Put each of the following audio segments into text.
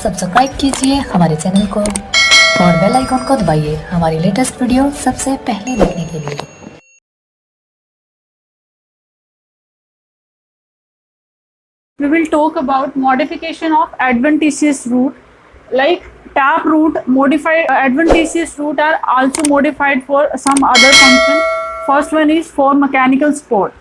Subscribe कीजिए हमारे channel को और बेल आइकॉन को दबाइए हमारी लेटेस्ट वीडियो सबसे पहले देखने के लिए। We will talk about modification of adventitious root. Like tap root, modified adventitious root are also modified for some other function. First one is for mechanical support.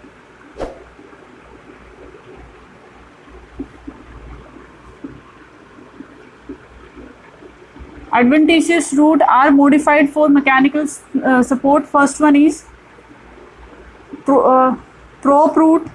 Adventitious root are modified for mechanical support. First one is prop root.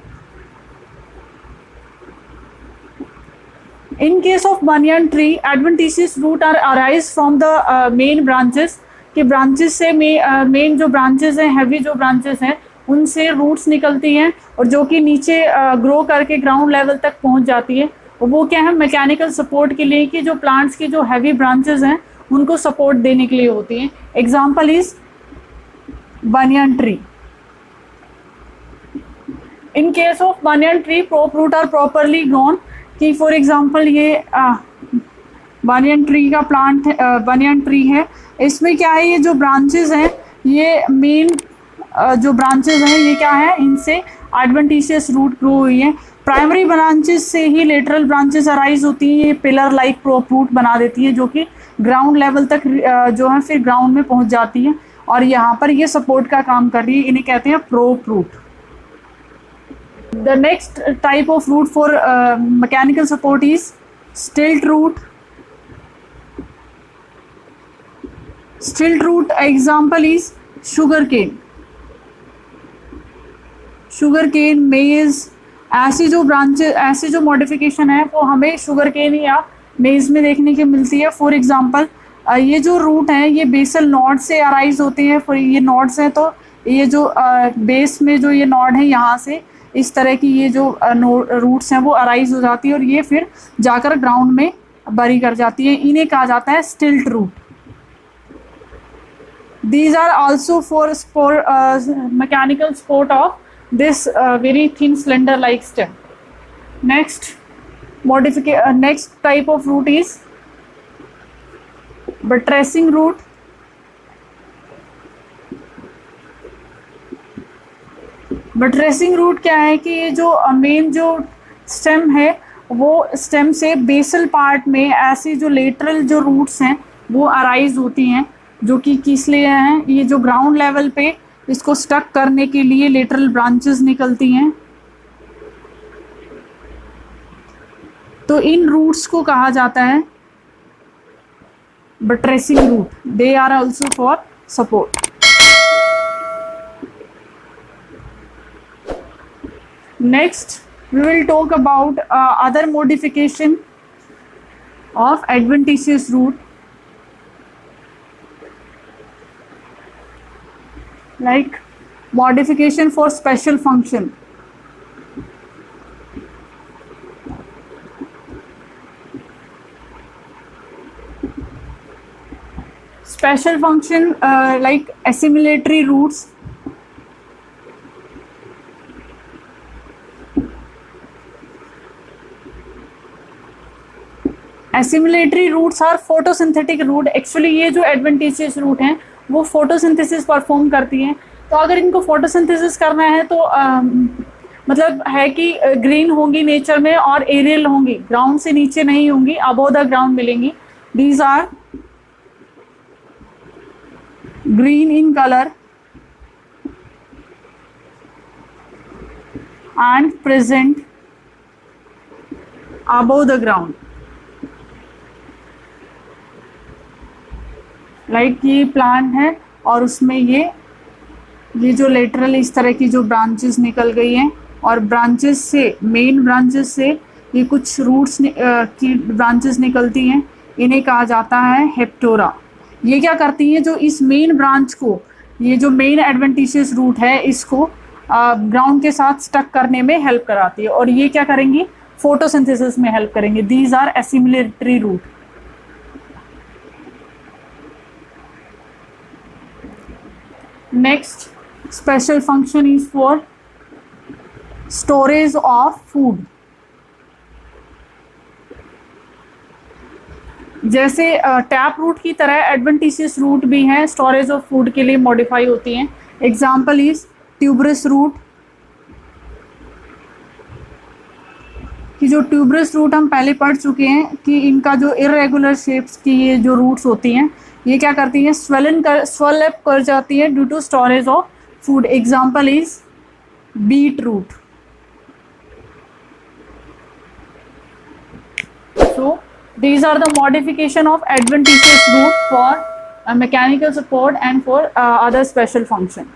In case of banyan tree, adventitious root are arise from the main branches. कि branches से main जो branches हैं, heavy जो branches हैं, उनसे roots निकलती हैं और जो कि नीचे ग्रो करके ग्राउंड लेवल तक पहुंच जाती है। और वो क्या है, मैकेनिकल सपोर्ट के लिए, कि जो प्लांट्स की जो हैवी ब्रांचेस हैं उनको सपोर्ट देने के लिए होती हैं। Example is banyan tree. In case of banyan tree, prop root are properly grown. कि फॉर एग्जांपल ये banyan tree का प्लांट banyan tree है, इसमें क्या है, ये जो ब्रांचेस हैं, ये मेन जो ब्रांचेस हैं, ये क्या है, इनसे एडवेंटिशियस रूट ग्रो हुई है। प्राइमरी ब्रांचेस से ही लेटरल ब्रांचेस अराइज होती हैं, ये पिलर लाइक प्रोप रूट बना देती है, जो कि ग्राउंड लेवल तक जो है फिर ग्राउंड में पहुंच जाती है और यहाँ पर ये सपोर्ट का काम कर रही है। इन्हें कहते हैं prop root. The next type of root for mechanical support is stilt root. Stilt root example is sugarcane. Sugarcane, maize, ऐसी जो ब्रांचेस, ऐसी जो मॉडिफिकेशन है वो हमें शुगरकेन या मेज में देखने की मिलती है। फॉर एग्जांपल ये जो रूट हैं ये बेसल नॉड से अराइज होते हैं। फॉर ये नॉड्स हैं तो ये जो बेस में जो ये नॉड है, यहाँ से इस तरह की ये जो रूट्स हैं वो अराइज हो जाती है और ये फिर जाकर ग्राउंड में बरी कर जाती है। इन्हें कहा जाता है stilt root. These are also for mechanical support of this very thin slender like stem. Next type of root is buttressing root. Buttressing root क्या है कि ये जो मेन जो स्टेम है वो स्टेम से बेसल पार्ट में ऐसी जो लेटरल जो रूट्स हैं वो अराइज होती हैं, जो कि किस लिए हैं, ये जो ग्राउंड लेवल पे इसको स्टक करने के लिए लेटरल ब्रांचेस निकलती हैं। तो इन रूट्स को कहा जाता है buttressing root. They are also for support. Next, we will talk about other modification of adventitious root, like modification for special function. Special function like assimilatory roots. Assimilatory roots are photosynthetic root. Actually ये जो adventitious root हैं वो photosynthesis perform करती हैं। तो अगर इनको photosynthesis करना है तो मतलब है कि ग्रीन होंगी नेचर में और एरियल होंगी, ग्राउंड से नीचे नहीं होंगी, अबव द ग्राउंड मिलेंगी। These are green in colour and present above the ground. Like ये प्लांट है और उसमें ये जो लेटरल इस तरह की जो ब्रांचेस निकल गई हैं और ब्रांचेस से, मेन ब्रांचेस से ये कुछ रूट्स की ब्रांचेस निकलती हैं। इन्हें कहा जाता है हेप्टोरा। ये क्या करती हैं, जो इस मेन ब्रांच को, ये जो मेन एडवेंटिशियस रूट है, इसको ग्राउंड के साथ स्टक करने में हेल्प कराती है और ये क्या करेंगी, फोटोसिंथेसिस में हेल्प करेंगे। These are assimilatory root. Next special function is for storage of food. जैसे टैप रूट की तरह एडवेंटिशियस रूट भी हैं, स्टोरेज ऑफ फूड के लिए मॉडिफाई होती हैं। एग्जाम्पल इज ट्यूबरस रूट, कि जो ट्यूबरस रूट हम पहले पढ़ चुके हैं कि इनका जो इरेगुलर शेप्स की ये जो रूट्स होती हैं ये क्या करती हैं, स्वेल अप कर जाती है due to storage of food. Example is beetroot. So these are the modification of adventitious root for mechanical support and for other special function.